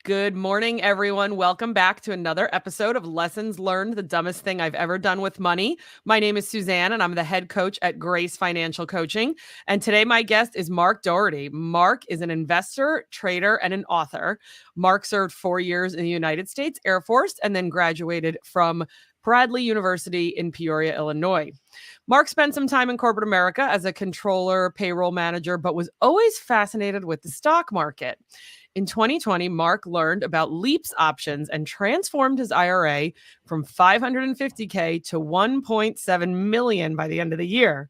Good morning, everyone. Welcome back to another episode of Lessons Learned, the dumbest thing I've ever done with money. My name is Suzanne, and I'm the head coach at Grace Financial Coaching. And today, my guest is Mark Doherty. Mark is an investor, trader, and an author. Mark served 4 years in the United States Air Force and then graduated from Bradley University in Peoria, Illinois. Mark spent some time in corporate America as a controller, payroll manager, but was always fascinated with the stock market. In 2020, Mark learned about LEAPS options and transformed his IRA from $550K to $1.7 million by the end of the year.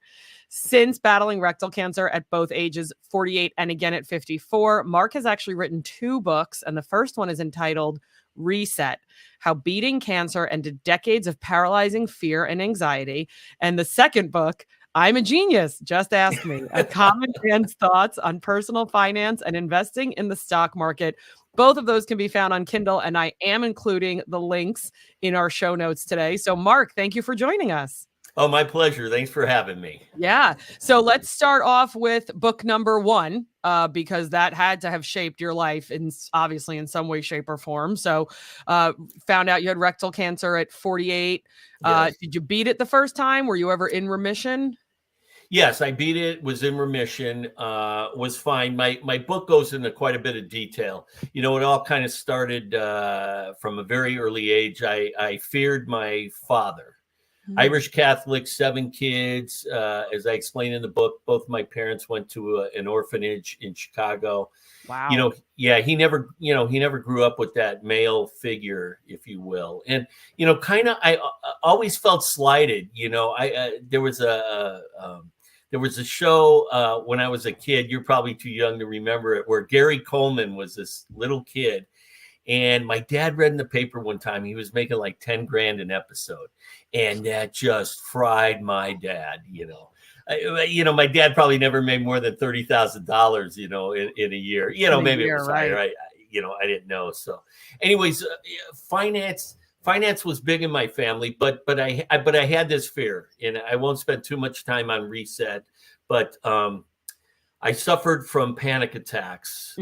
Since battling rectal cancer at both ages 48 and again at 54, Mark has actually written 2 books, and the first one is entitled Reset: How Beating Cancer Ended Decades of Paralyzing Fear and Anxiety. And the second book, I'm a Genius, Just Ask Me, a common man's thoughts on personal finance and investing in the stock market. Both of those can be found on Kindle, and I am including the links in our show notes today. So, Mark, thank you for joining us. Oh, my pleasure. Thanks for having me. Yeah. So let's start off with book number 1, because that had to have shaped your life obviously in some way, shape, or form. So found out you had rectal cancer at 48. Yes. Did you beat it the first time? Were you ever in remission? Yes, I beat it, was in remission, was fine. My book goes into quite a bit of detail. You know, it all kind of started from a very early age. I feared my father. Irish Catholic, 7 kids. As I explained in the book, both my parents went to an orphanage in Chicago. Wow. You know, yeah, he never grew up with that male figure, if you will. And, you know, kind of, I always felt slighted. You know, there was a show when I was a kid, you're probably too young to remember it, where Gary Coleman was this little kid. And my dad read in the paper one time, he was making like 10 grand an episode. And that just fried my dad, you know. My dad probably never made more than $30,000, you know, in a year. You know, maybe it was higher. I didn't know. So anyways, finance was big in my family, but I had this fear, and I won't spend too much time on Reset, but I suffered from panic attacks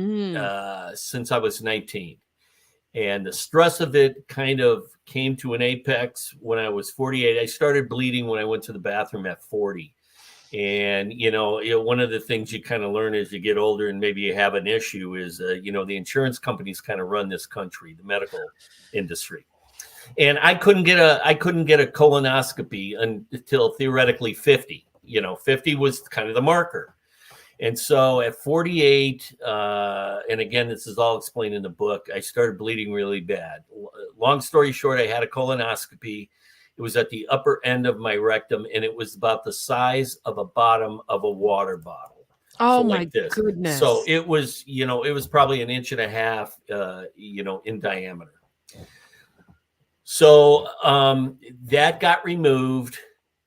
since I was 19. And the stress of it kind of came to an apex when I was 48. I started bleeding when I went to the bathroom at 40. And, one of the things you kind of learn as you get older and maybe you have an issue is, the insurance companies kind of run this country, the medical industry. And I couldn't get a colonoscopy until theoretically 50. 50 was kind of the marker. And so at 48, and again, this is all explained in the book, I started bleeding really bad. Long story short, I had a colonoscopy. It was at the upper end of my rectum, and it was about the size of a bottom of a water bottle. Oh, so my like this. Goodness. So it was, it was probably 1.5 inches, in diameter. So that got removed.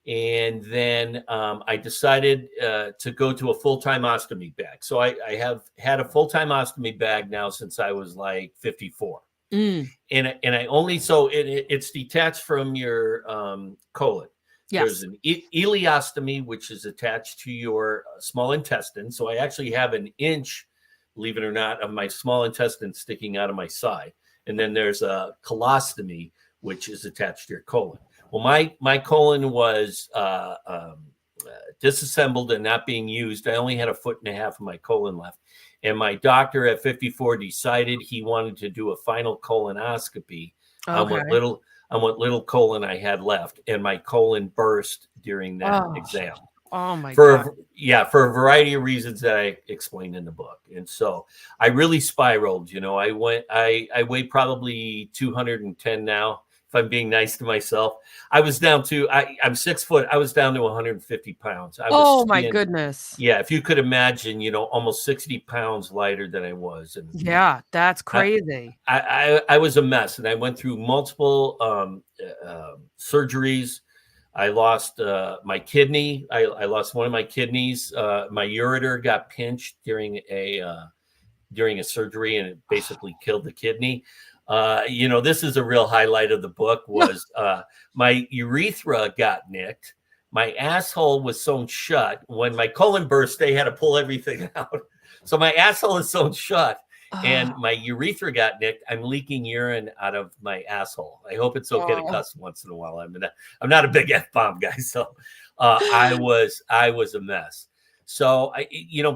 And then I decided to go to a full-time ostomy bag. So I have had a full-time ostomy bag now since I was like 54. And I only, so it's detached from your colon. Yes. There's an ileostomy, which is attached to your small intestine. So I actually have 1 inch, believe it or not, of my small intestine sticking out of my side. And then there's a colostomy, which is attached to your colon. Well, my colon was disassembled and not being used. I only had 1.5 foot of my colon left. And my doctor at 54 decided he wanted to do a final colonoscopy on what little colon I had left. And my colon burst during that exam. Oh my God. For a variety of reasons that I explained in the book. And so I really spiraled. I weigh probably 210 now. I'm being nice to myself. I was down to, I'm 6 foot. I was down to 150 pounds. My goodness. Yeah. If you could imagine, almost 60 pounds lighter than I was. And yeah, that's crazy. I was a mess, and I went through multiple surgeries. I lost my kidney. I lost one of my kidneys. My ureter got pinched during a surgery, and it basically killed the kidney. This is a real highlight of the book was my urethra got nicked. My asshole was sewn shut. When my colon burst, they had to pull everything out. So my asshole is sewn shut. and Oh, my urethra got nicked. I'm leaking urine out of my asshole. I hope it's okay to oh. cuss once in a while. I'm not a big F-bomb guy, so I was a mess. So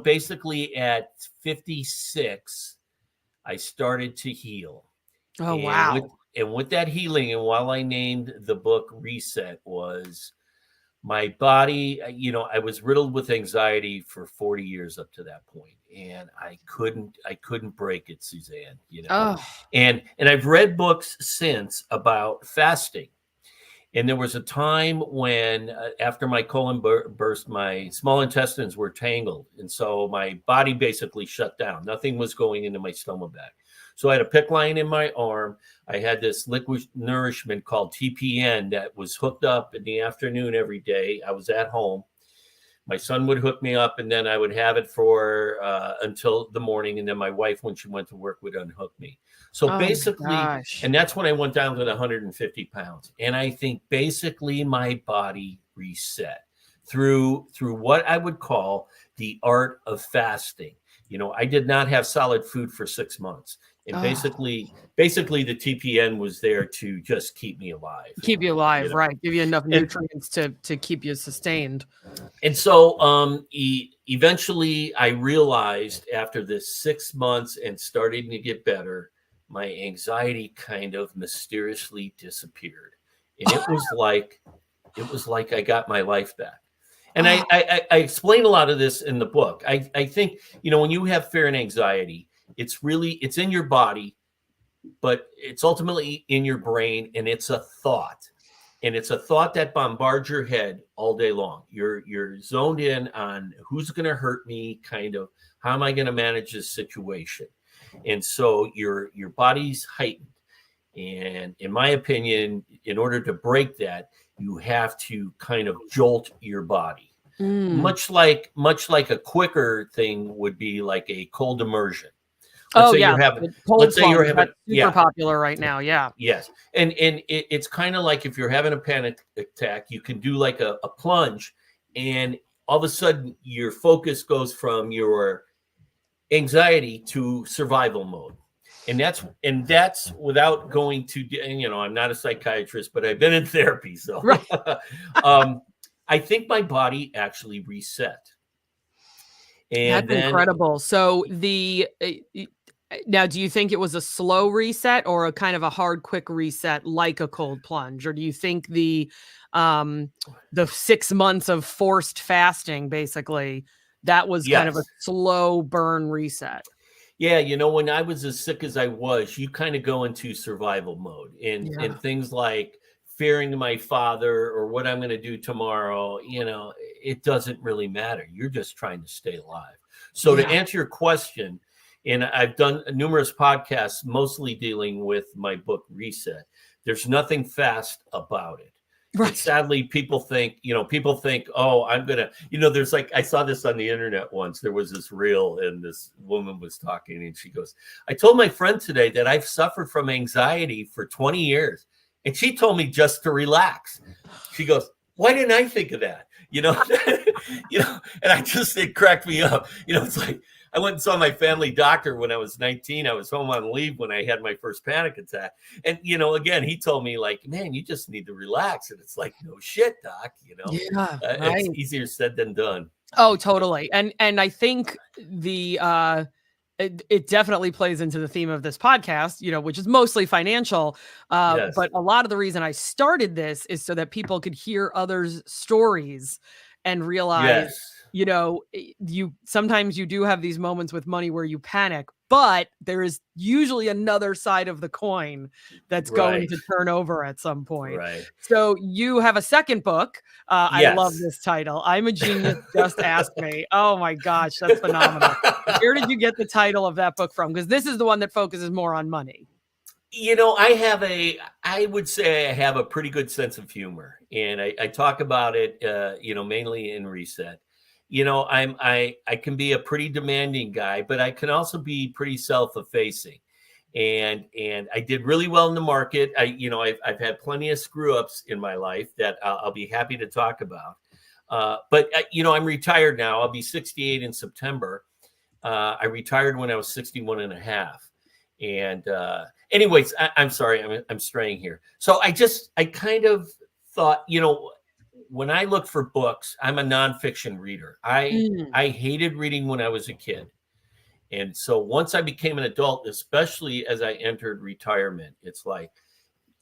basically at 56, I started to heal, Oh, and wow. with that healing, and while I named the book Reset, was my body, I was riddled with anxiety for 40 years up to that point, and I couldn't break it, Suzanne, Oh, and I've read books since about fasting. And there was a time when, after my colon burst, my small intestines were tangled. And so my body basically shut down. Nothing was going into my stomach bag. So I had a PICC line in my arm. I had this liquid nourishment called TPN that was hooked up in the afternoon every day. I was at home. My son would hook me up, and then I would have it for until the morning. And then my wife, when she went to work, would unhook me. So oh my basically, gosh. and that's when I went down to the 150 pounds. And I think basically my body reset through what I would call the art of fasting. I did not have solid food for 6 months. And Oh, basically the TPN was there to just keep me alive. keep you alive, right? Give you enough And nutrients to keep you sustained. And so eventually I realized after this 6 months and starting to get better, my anxiety kind of mysteriously disappeared. And it was like I got my life back. And Oh, I explain a lot of this in the book. I think, when you have fear and anxiety, it's in your body, but it's ultimately in your brain, and it's a thought. And it's a thought that bombards your head all day long. You're zoned in on who's going to hurt me, kind of how am I going to manage this situation. And so your body's heightened. And in my opinion, in order to break that, you have to kind of jolt your body. mm. Much like a quicker thing would be like a cold immersion. Let's Oh, say yeah. you're having The cold let's say you're plunge, having that's super yeah. popular right now. Yeah. Yes. And it's kind of like if you're having a panic attack, you can do like a plunge, and all of a sudden your focus goes from your anxiety to survival mode. And that's without going to, I'm not a psychiatrist, but I've been in therapy. So Right. I think my body actually reset. And That's then incredible. So now, do you think it was a slow reset or a kind of a hard, quick reset like a cold plunge? Or do you think the 6 months of forced fasting, basically, that was kind of a yes. slow burn reset? Yeah, when I was as sick as I was, you kind of go into survival mode, Yeah. and things like fearing my father or what I'm going to do tomorrow, it doesn't really matter. You're just trying to stay alive. So to Yeah. answer your question, and I've done numerous podcasts mostly dealing with my book Reset. There's nothing fast about it. And Right. sadly, people think, oh, I'm going to, there's like, I saw this on the internet once. There was this reel, and this woman was talking, and she goes, I told my friend today that I've suffered from anxiety for 20 years. And she told me just to relax. She goes, why didn't I think of that? And it cracked me up. It's like, I went and saw my family doctor when I was 19. I was home on leave when I had my first panic attack. And, again, he told me, like, man, you just need to relax. And it's like, no shit, doc, Yeah. it's Right. easier said than done. Oh, totally. And I think it definitely plays into the theme of this podcast, which is mostly financial. Yes. But a lot of the reason I started this is so that people could hear others' stories and realize, Yes. you sometimes you do have these moments with money where you panic, but there is usually another side of the coin that's going Right. to turn over at some point. Right. So you have a second book. I love Yes. this title. I'm a Genius, Just Ask Me. Oh my gosh, that's phenomenal. Where did you get the title of that book from? Because this is the one that focuses more on money. I would say I have a pretty good sense of humor, and I talk about it, mainly in Reset. I can be a pretty demanding guy, but I can also be pretty self-effacing. And I did really well in the market. I've had plenty of screw ups in my life that I'll be happy to talk about. But I'm retired now. I'll be 68 in September. I retired when I was 61 and a half. And anyways, I'm sorry, I'm straying here. So I kind of thought, when I look for books, I'm a nonfiction reader. I hated reading when I was a kid. And so once I became an adult, especially as I entered retirement, it's like,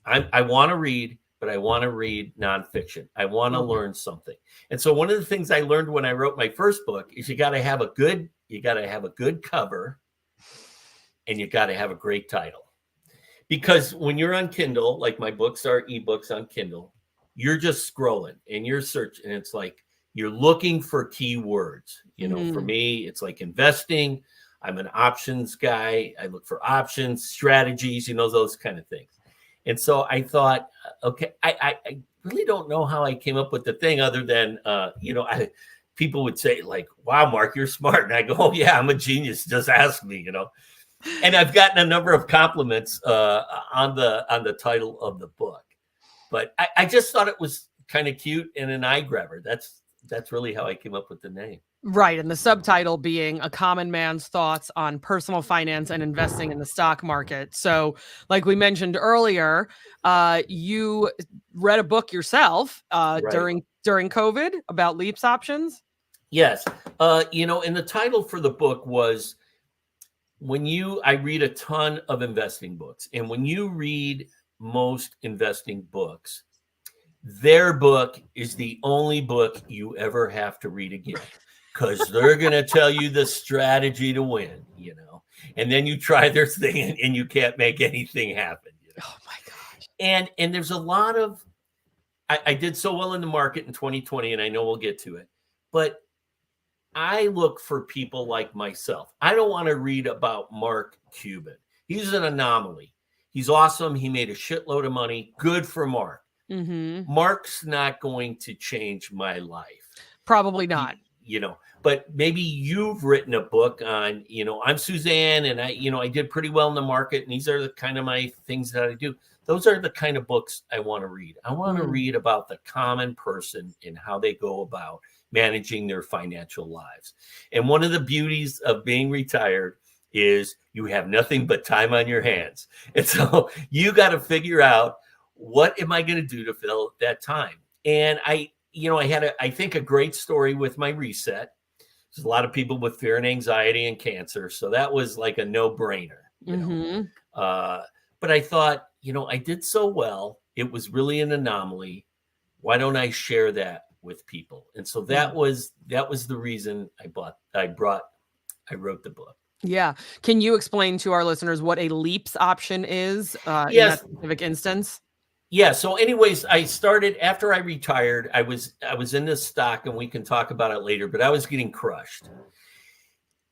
I want to read, but I want to read nonfiction. I want to learn something. And so one of the things I learned when I wrote my first book is you got to have a good cover, and you got to have a great title. Because when you're on Kindle, like my books are ebooks on Kindle, you're just scrolling and you're searching, and it's like you're looking for keywords. For me, it's like investing. I'm an options guy. I look for options, strategies, those kind of things. And so I thought, okay, I really don't know how I came up with the thing other than, people would say like, wow, Mark, you're smart. And I go, oh yeah, I'm a genius. Just ask me, And I've gotten a number of compliments on the title of the book. But I just thought it was kind of cute and an eye grabber. That's really how I came up with the name. Right. And the subtitle being A Common Man's Thoughts on Personal Finance and Investing in the Stock Market. So like we mentioned earlier, you read a book yourself Right. during COVID about Leaps options. Yes. And the title for the book was, I read a ton of investing books, and when you read most investing books, their book is the only book you ever have to read again, because they're going to tell you the strategy to win, and then you try their thing and you can't make anything happen. Oh my gosh. And there's a lot of, I did so well in the market in 2020, and I know we'll get to it, but I look for people like myself. I don't want to read about Mark Cuban. He's an anomaly. He's awesome. He made a shitload of money. Good for Mark. Mark's not going to change my life. Probably not. But maybe you've written a book on, I'm Suzanne, and I did pretty well in the market, and these are the kind of my things that I do. Those are the kind of books I want to read. I want to read about the common person and how they go about managing their financial lives. And one of the beauties of being retired is you have nothing but time on your hands. And so you got to figure out, what am I going to do to fill that time? And I had I think a great story with my reset. There's a lot of people with fear and anxiety and cancer. So that was like a no-brainer. But I thought, I did so well. It was really an anomaly. Why don't I share that with people? And so that was the reason I wrote the book. Yeah. Can you explain to our listeners what a Leaps option is in Yes. that specific instance? Yeah. So anyways, I started after I retired. I was in this stock, and we can talk about it later, but I was getting crushed.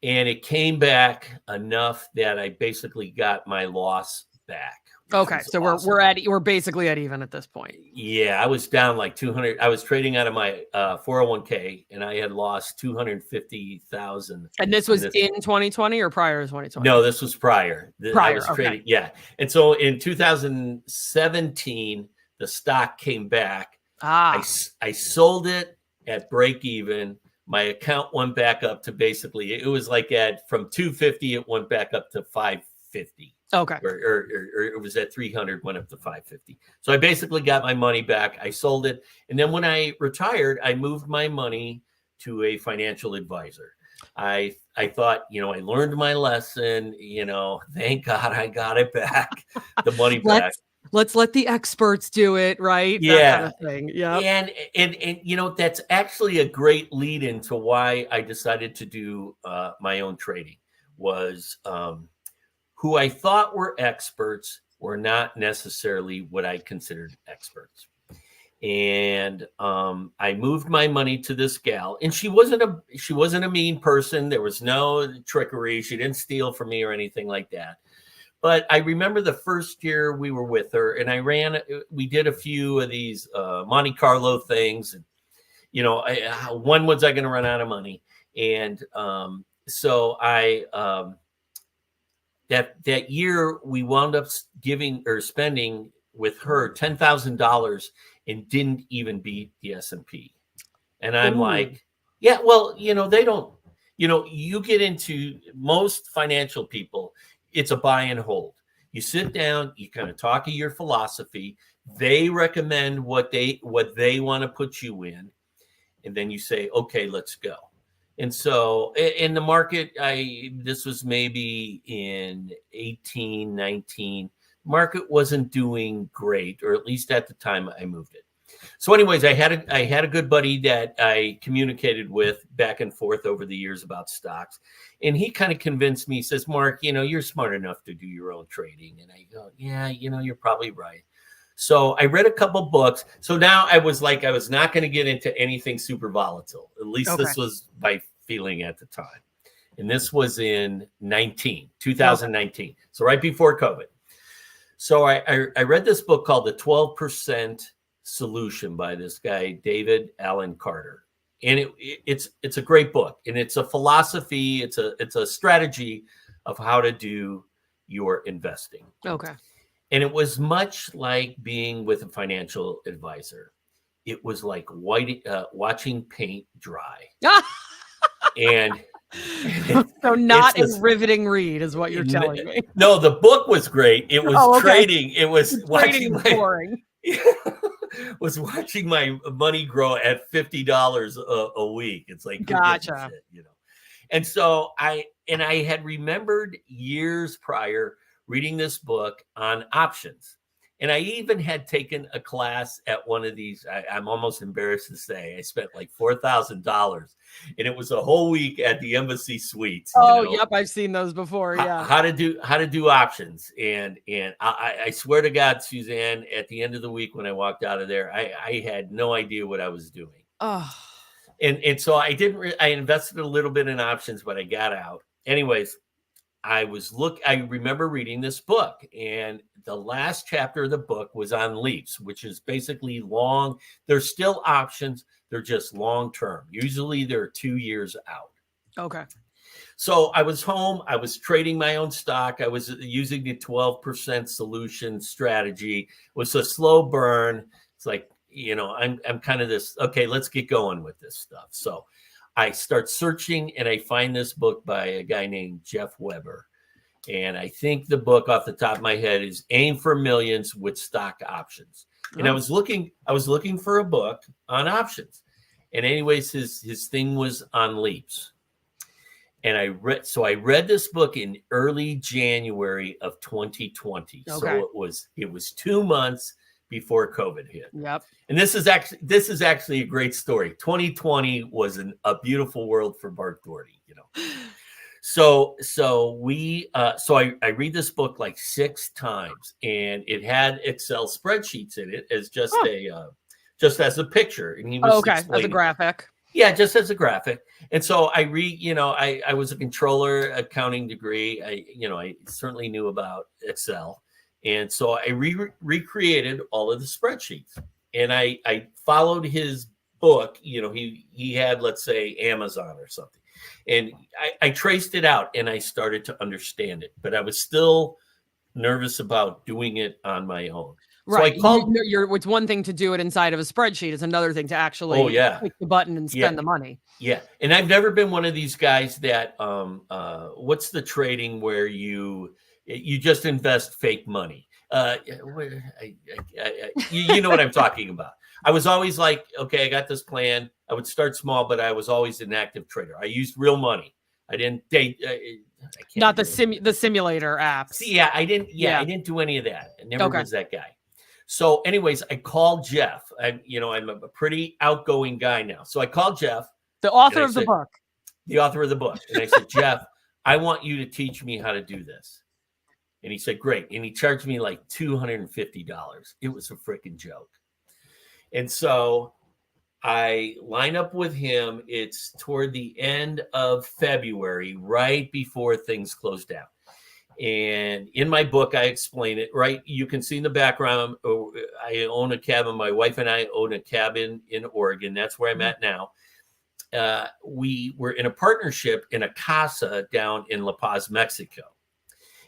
And it came back enough that I basically got my loss back. Okay. So awesome. we're basically at even at this point. Yeah. I was down like 200. I was trading out of my 401k, and I had lost 250,000. And this was in 2020 or prior to 2020? No, this was prior. Prior. I was trading. Yeah. And so in 2017, the stock came back. I sold it at break even. My account went back up to basically, it was like from 250, it went back up to 550. Okay. Or it was at 300, went up to 550. So I basically got my money back. I sold it. And then when I retired, I moved my money to a financial advisor. I thought, I learned my lesson, thank God I got it back, the money back. Let's let the experts do it, right? Yeah. That kind of thing. Yeah. And that's actually a great lead into why I decided to do my own trading was who I thought were experts were not necessarily what I considered experts. And I moved my money to this gal, and she wasn't a mean person. There was no trickery. She didn't steal from me or anything like that. But I remember the first year we were with her, and we did a few of these Monte Carlo things. And, when was I going to run out of money? And so that year we wound up spending with her $10,000 and didn't even beat the S&P. And I'm like, yeah, well, they don't, you get into most financial people, it's a buy and hold. You sit down, you kind of talk of your philosophy. They recommend what they want to put you in, and then you say, okay, let's go. And so in the market, this was maybe in 18, 19, market wasn't doing great, or at least at the time I moved it. So anyways, I had a good buddy that I communicated with back and forth over the years about stocks. And he kind of convinced me, he says, Mark, you're smart enough to do your own trading. And I go, yeah, you're probably right. So I read a couple books. So now I was not going to get into anything super volatile. At least This was my feeling at the time. And this was in 2019. Okay. So right before COVID. So I read this book called The 12% Solution by this guy, David Allen Carter. And it's a great book. And it's a philosophy. It's a strategy of how to do your investing. Okay. And it was much like being with a financial advisor. It was like watching paint dry. And so not a riveting read is what you're telling me. No, the book was great. It was trading. It was boring. Was watching my money grow at $50 a week. It's like, gotcha. And so I had remembered years prior reading this book on options. And I even had taken a class at one of these. I'm almost embarrassed to say I spent like $4,000, and it was a whole week at the Embassy Suites. Yep, I've seen those before. Yeah, how to do options, and I swear to God, Suzanne, at the end of the week when I walked out of there, I had no idea what I was doing. Oh, and so I didn't. I invested a little bit in options, but I got out. Anyways, I remember reading this book, and the last chapter of the book was on leaps, which is basically long. There's still options. They're just long term. Usually they're 2 years out. Okay. So I was home. I was trading my own stock. I was using the 12% solution strategy. It was a slow burn. It's like, I'm kind of this, okay, let's get going with this stuff. So I start searching, and I find this book by a guy named Jeff Weber. And I think the book off the top of my head is Aim for Millions with Stock Options. And I was looking for a book on options. And anyways, his thing was on leaps. And I read this book in early January of 2020. Okay. So it was 2 months before COVID hit. Yep. And this is actually a great story. 2020 was a beautiful world for Mark Doherty, So I read this book like 6 times, and it had Excel spreadsheets in it as just as a picture. And he was as a graphic. Yeah, just as a graphic. And so I read, I was a controller accounting degree. I certainly knew about Excel. And so I recreated all of the spreadsheets, and I followed his book. He had, let's say, Amazon or something, and I traced it out, and I started to understand it, but I was still nervous about doing it on my own. Right. So it's one thing to do it inside of a spreadsheet. It's another thing to actually click the button and spend the money. Yeah. And I've never been one of these guys that, what's the trading where you just invest fake money? You know what I'm talking about. I was always like, okay, I got this plan. I would start small, but I was always an active trader. I used real money. I didn't date. Not the simulator apps. Yeah, I didn't. Yeah, I didn't do any of that. I never was that guy. So, anyways, I called Jeff. I'm a pretty outgoing guy now. So I called Jeff, the author of the book. The author of the book, and I said, Jeff, I want you to teach me how to do this. And he said, great. And he charged me like $250. It was a freaking joke. And so I line up with him. It's toward the end of February, right before things closed down. And in my book, I explain it, right? You can see in the background, I own a cabin. My wife and I own a cabin in Oregon. That's where I'm at now. We were in a partnership in a casa down in La Paz, Mexico.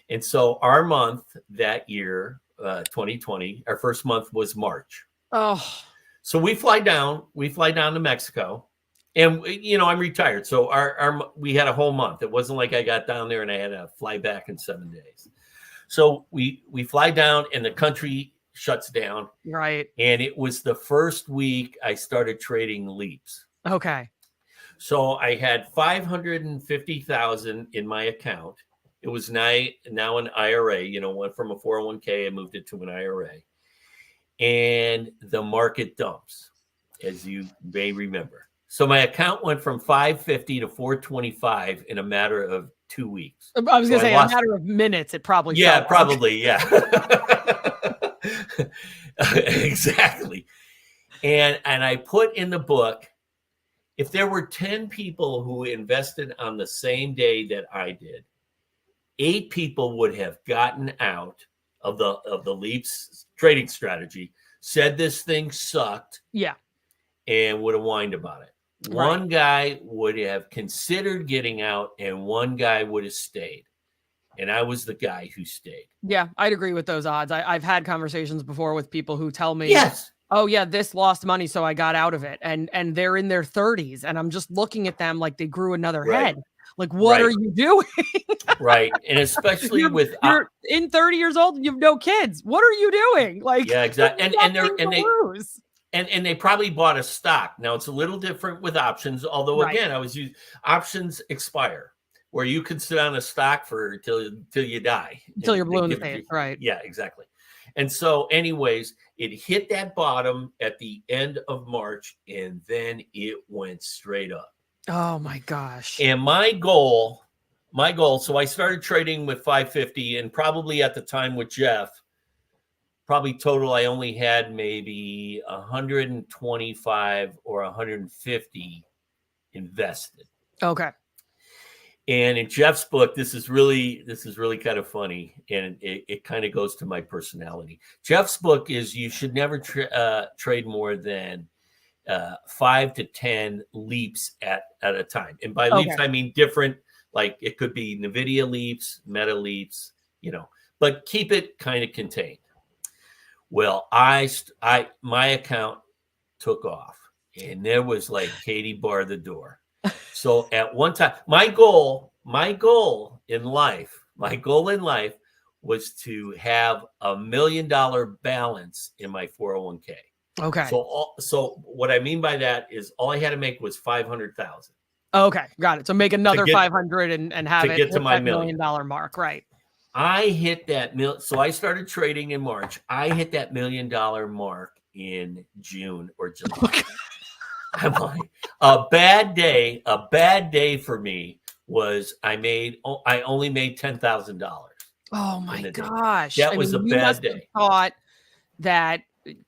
And so our month that year, 2020, our first month was March. Oh. So we fly down to Mexico, And I'm retired, so we had a whole month. It wasn't like I got down there and I had to fly back in 7 days. So we fly down and the country shuts down. Right. And it was the first week I started trading leaps. Okay. So I had 550,000 in my account. It was now an IRA, went from a 401k, I moved it to an IRA. And the market dumps, as you may remember. So my account went from 550 to 425 in a matter of 2 weeks. I was going to say, in a matter of minutes, it probably Yeah, felt probably, yeah. Exactly. And I put in the book, if there were 10 people who invested on the same day that I did, 8 people would have gotten out of the leaps trading strategy, said this thing sucked, yeah, and would have whined about it. Right. One guy would have considered getting out, and one guy would have stayed. And I was the guy who stayed. Yeah, I'd agree with those odds. I've had conversations before with people who tell me, yes, oh yeah, this lost money, so I got out of it. And they're in their 30s, and I'm just looking at them like they grew another head. Like, what are you doing? Right. And especially you're in 30 years old and you have no kids. What are you doing? Like, yeah, exactly. And they probably bought a stock. Now it's a little different with options, although again, I was using options expire, where you can sit on a stock for till you die. Until you're blue in the face. Right. Yeah, exactly. And so anyways, it hit that bottom at the end of March, and then it went straight up. Oh my gosh. And my goal, so I started trading with 550, and probably at the time with Jeff, probably total, I only had maybe 125 or 150 invested. Okay. And in Jeff's book, this is really kind of funny, and it kind of goes to my personality. Jeff's book is you should never trade more than 5 to 10 leaps at a time. And by leaps, I mean different, like it could be NVIDIA leaps, Meta leaps, but keep it kind of contained. Well, my account took off, and there was like Katie bar the door. So at one time, my goal in life was to have $1 million balance in my 401k. Okay. So what I mean by that is all I had to make was 500,000. Okay, got it. So make another 500 and have it get to my $1 million mark, right? I hit that so I started trading in March. I hit that $1 million mark in June or July. I'm like, a bad day for me was I only made $10,000. Oh my gosh. That was a bad day. Thought that,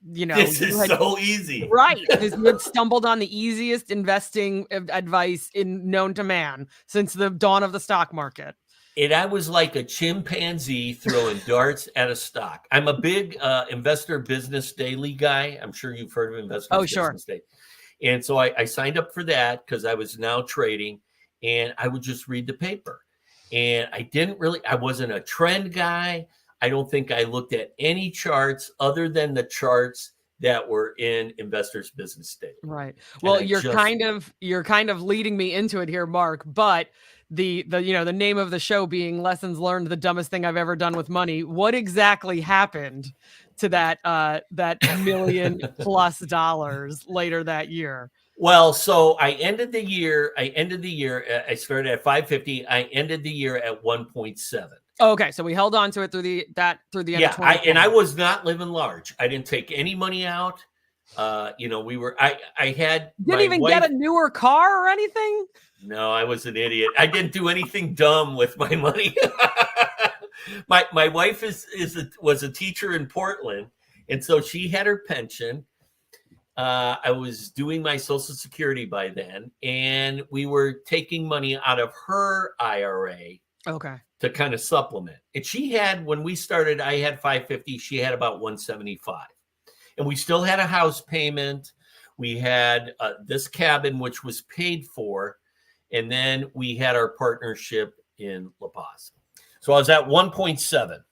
this is so easy. Right. You had stumbled on the easiest investing advice known to man since the dawn of the stock market. And I was like a chimpanzee throwing darts at a stock. I'm a big Investor Business Daily guy. I'm sure you've heard of Investor Business Daily. And so I signed up for that because I was now trading, and I would just read the paper. And I wasn't a trend guy. I don't think I looked at any charts other than the charts that were in Investors Business Daily. Right. Well, you're kind of leading me into it here, Mark, but the name of the show being Lessons Learned, the dumbest thing I've ever done with money. What exactly happened to that $1 million+ later that year? Well, so I ended the year. I started at 550. I ended the year at 1.7. Okay, so we held on to it through the end of 2020. And I was not living large. I didn't take any money out. I had didn't even get a newer car or anything. No, I was an idiot. I didn't do anything dumb with my money. My wife was a teacher in Portland, and so she had her pension. I was doing my Social Security by then, and we were taking money out of her IRA. Okay. To kind of supplement. And she had, when we started, I had 550. She had about 175. And we still had a house payment. We had this cabin, which was paid for. And then we had our partnership in La Paz. So I was at 1.7.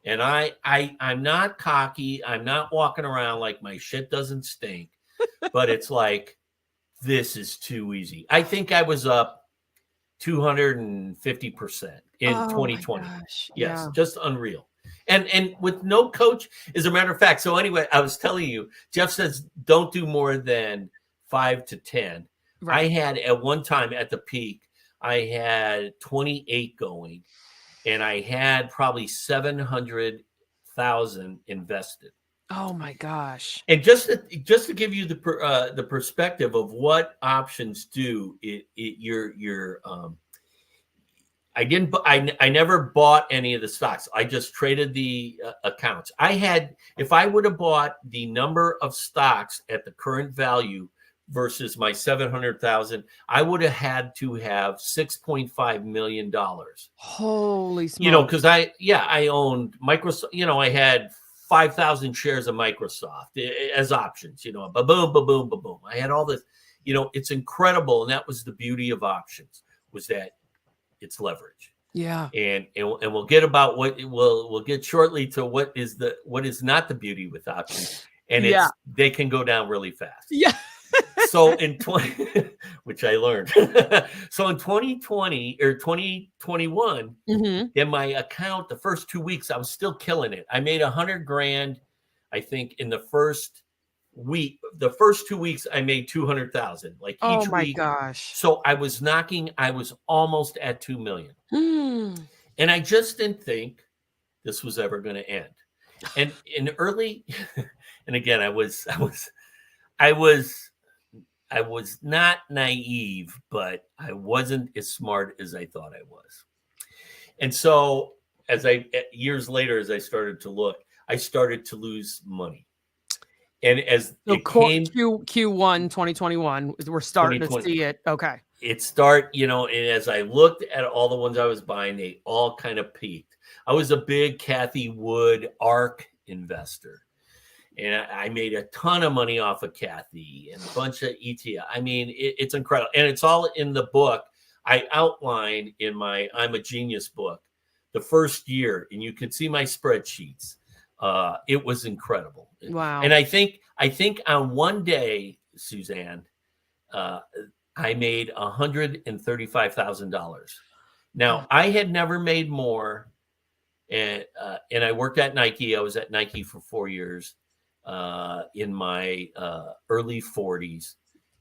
And I'm not cocky. I'm not walking around like my shit doesn't stink. But it's like this is too easy. I think I was up 250% in Oh my 2020. gosh. Yes, Yeah. just unreal. And with no coach, as a matter of fact. So anyway, I was telling you, Jeff says don't do more than 5 to 10. I Right. had at one time at the peak, I had 28 going, and I had probably 700,000 invested. Oh my gosh. And just to give you the perspective of what options do, I never bought any of the stocks. I just traded the accounts. If I would have bought the number of stocks at the current value versus my 700,000, I would have had to have $6.5 million. Holy smokes. Because I owned Microsoft. I had 5,000 shares of Microsoft as options. Boom, boom, boom. I had all this. It's incredible, and that was the beauty of options, was that it's leverage. Yeah. And we'll get about what we'll get shortly to what is not the beauty with options, and Yeah. they can go down really fast. Yeah. So which I learned. So in 2020 or 2021, in my account, the first 2 weeks, I was still killing it. I made $100,000, I think, in the first week. The first 2 weeks, I made 200,000, like each Oh my week. gosh. So I was almost at 2 million. And I just didn't think this was ever going to end. And in early, and again, I was not naive, but I wasn't as smart as I thought I was. And so years later, as I started to look, I started to lose money. And as it came Q1 2021, we're starting to see it. Okay. And as I looked at all the ones I was buying, they all kind of peaked. I was a big Kathy Wood ARK investor. And I made a ton of money off of Kathy and a bunch of ETF. I mean, it's incredible. And it's all in the book. I outlined in my I'm a Genius book the first year, and you can see my spreadsheets. It was incredible. Wow. And I think on one day, Suzanne, I made $135,000. Now, I had never made more. And I worked at Nike. I was at Nike for 4 years. In my early 40s,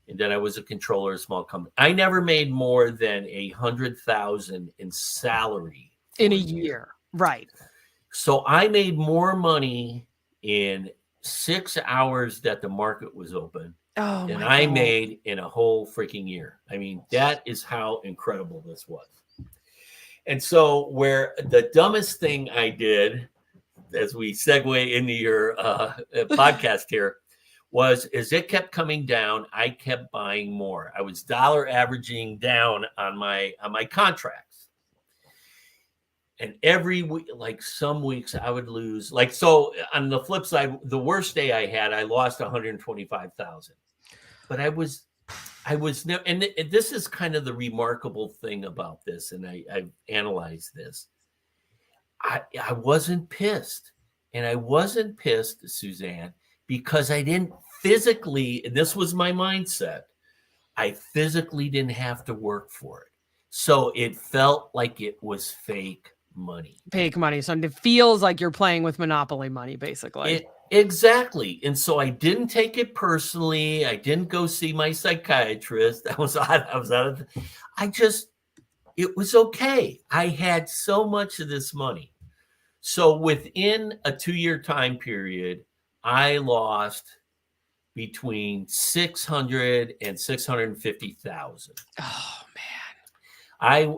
and then I was a controller of a small company. I never made more than $100,000 in salary in a year, right? So I made more money in 6 hours that the market was open than I made in a whole freaking year. I mean, that is how incredible this was. And so, where the dumbest thing I did, as we segue into your podcast here, was as it kept coming down, I kept buying more. I was dollar averaging down on my contracts. And every week, like some weeks I would lose. Like, so on the flip side, the worst day I had, I lost 125,000. But I was never, and this is kind of the remarkable thing about this, and I've analyzed this. I wasn't pissed. And I wasn't pissed, Suzanne, because I didn't physically, and this was my mindset, I physically didn't have to work for it. So it felt like it was fake money. Fake money. So it feels like you're playing with Monopoly money, basically. Exactly. And so I didn't take it personally. I didn't go see my psychiatrist. It was okay. I had so much of this money. So within a 2-year time period, I lost between 600 and 650,000. Oh man. I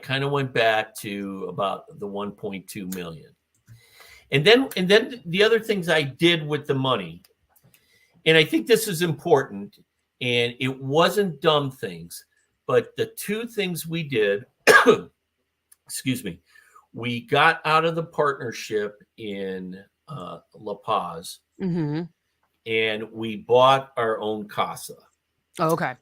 kind of went back to about the 1.2 million. And then the other things I did with the money, and I think this is important, and it wasn't dumb things, but the two things we did, excuse me, we got out of the partnership in La Paz, and we bought our own casa. Oh, okay.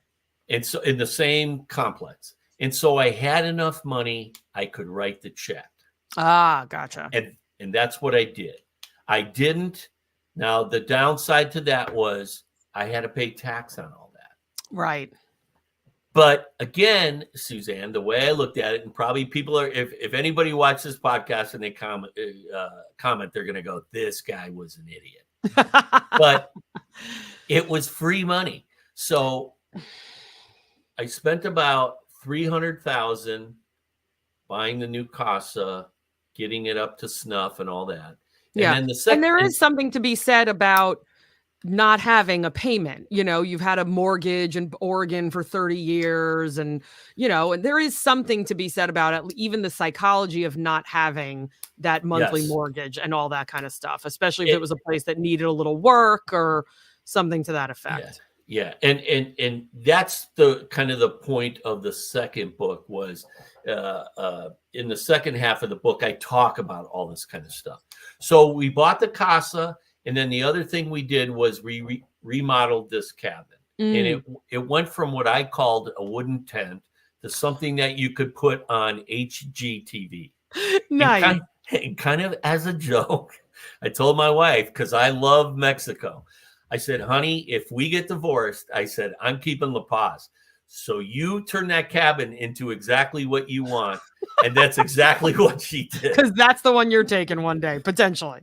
And so in the same complex. And so I had enough money, I could write the check. Ah, gotcha. And that's what I did. I didn't. Now, the downside to that was I had to pay tax on all that. Right. But again, Suzanne, the way I looked at it, and probably people are, if anybody watches this podcast and they comment, they're going to go, "This guy was an idiot." But it was free money. So I spent about $300,000 buying the new Casa, getting it up to snuff and all that. Yeah. And then and there is something to be said about not having a payment. You've had a mortgage in Oregon for 30 years and there is something to be said about it, even the psychology of not having that monthly mortgage and all that kind of stuff, especially if it was a place that needed a little work or something to that effect. Yeah. And that's the kind of the point of the second book was in the second half of the book, I talk about all this kind of stuff. So we bought the Casa. And then the other thing we did was we remodeled this cabin. And it went from what I called a wooden tent to something that you could put on HGTV. Nice. And kind of as a joke, I told my wife, because I love Mexico, I said, honey, if we get divorced, I said, I'm keeping La Paz. So you turn that cabin into exactly what you want. And that's exactly what she did. Because that's the one you're taking one day, potentially.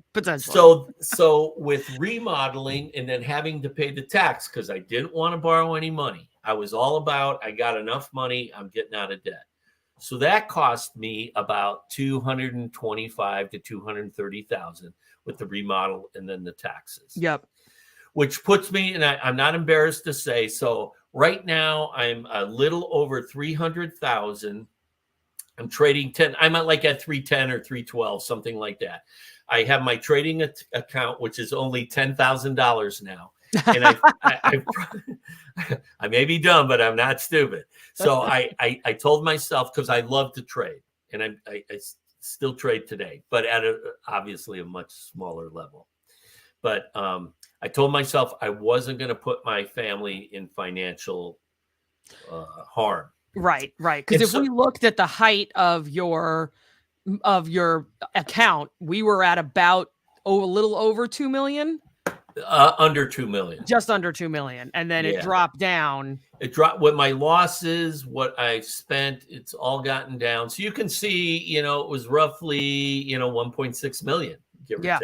So with remodeling and then having to pay the tax, because I didn't want to borrow any money. I was all about, I got enough money, I'm getting out of debt. So that cost me about $225,000 to $230,000 with the remodel and then the taxes. Yep. Which puts me, and I'm not embarrassed to say, so right now I'm a little over 300,000. I'm trading 10. I'm at 310 or 312, something like that. I have my trading account, which is only $10,000 now. And I may be dumb, but I'm not stupid. So I told myself, because I love to trade, and I still trade today, but at obviously a much smaller level. But I told myself I wasn't going to put my family in financial harm. Right. Because if we looked at the height of your account, we were at about a little over 2 million. Under 2 million. Just under 2 million. And then it dropped down. It dropped with my losses, what I spent, it's all gotten down. So you can see, it was roughly, 1.6 million, give or take,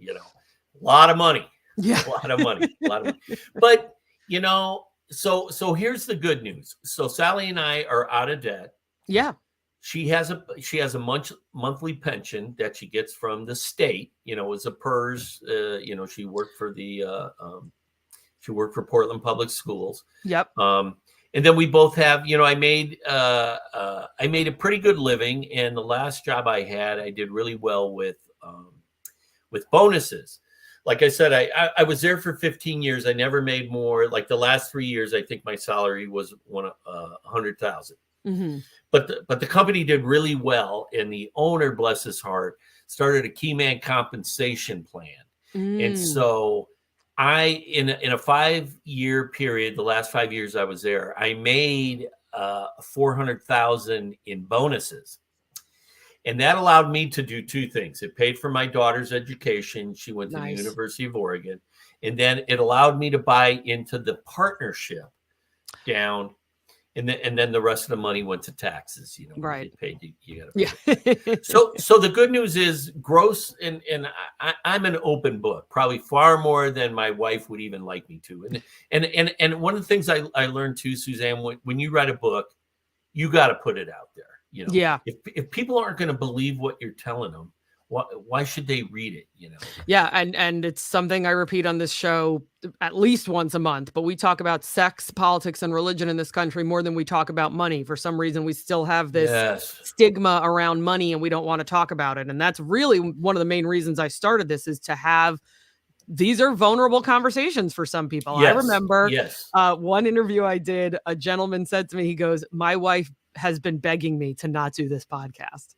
a lot of money. Yeah. A lot of money. But, so here's the good news. So Sally and I are out of debt. Yeah. She has a monthly pension that she gets from the state, as a PERS. She worked for Portland Public Schools. Yep. And then we both have, I made a pretty good living. And the last job I had, I did really well with bonuses. Like I said, I was there for 15 years. I never made more. Like the last 3 years, I think my salary was $100,000. Mm-hmm. But the company did really well, and the owner, bless his heart, started a key man compensation plan. And so I, in a 5-year period, the last 5 years I was there, I made $400,000 in bonuses. And that allowed me to do two things. It paid for my daughter's education. She went to the University of Oregon. And then it allowed me to buy into the partnership down. And then the rest of the money went to taxes. Right. Paid, you got to pay. Yeah. So the good news is gross, and I'm an open book, probably far more than my wife would even like me to. And one of the things I learned too, Suzanne, when you write a book, you got to put it out there. Yeah. If people aren't going to believe what you're telling them, why should they read it? Yeah. And it's something I repeat on this show at least once a month, but we talk about sex, politics, and religion in this country more than we talk about money. For some reason, we still have this stigma around money and we don't want to talk about it. And that's really one of the main reasons I started this, is to have, these are vulnerable conversations for some people. I remember one interview I did, a gentleman said to me, he goes, my wife has been begging me to not do this podcast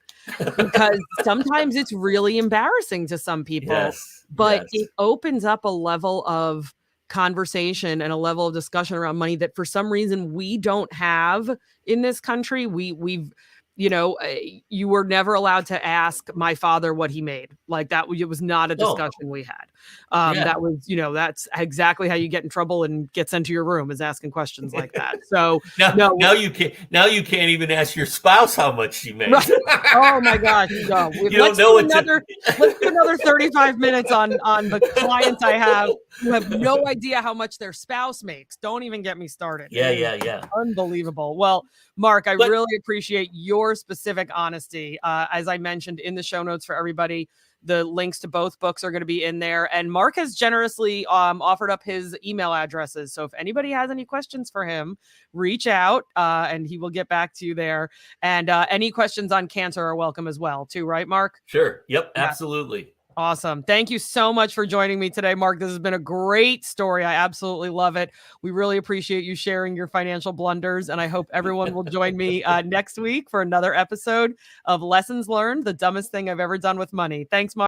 because sometimes it's really embarrassing to some people, but it opens up a level of conversation and a level of discussion around money that for some reason we don't have in this country. We've you were never allowed to ask my father what he made. Like that, it was not a Oh, discussion we had. yeah. That was, that's exactly how you get in trouble and get sent to your room, is asking questions like that. So no, now you can't even ask your spouse how much she made. right. Oh my gosh, no. You don't know what Let's do another 35 minutes on the clients I have who have no idea how much their spouse makes. Don't even get me started. Yeah. Unbelievable. Well, Mark, I really appreciate your specific honesty. As I mentioned in the show notes for everybody, the links to both books are going to be in there. And Mark has generously offered up his email addresses. So if anybody has any questions for him, reach out and he will get back to you there. And any questions on cancer are welcome as well, too. Right, Mark? Sure. Yep. Yeah. Absolutely. Awesome. Thank you so much for joining me today, Mark. This has been a great story. I absolutely love it. We really appreciate you sharing your financial blunders, and I hope everyone will join me next week for another episode of Lessons Learned, the dumbest thing I've ever done with money. Thanks, Mark.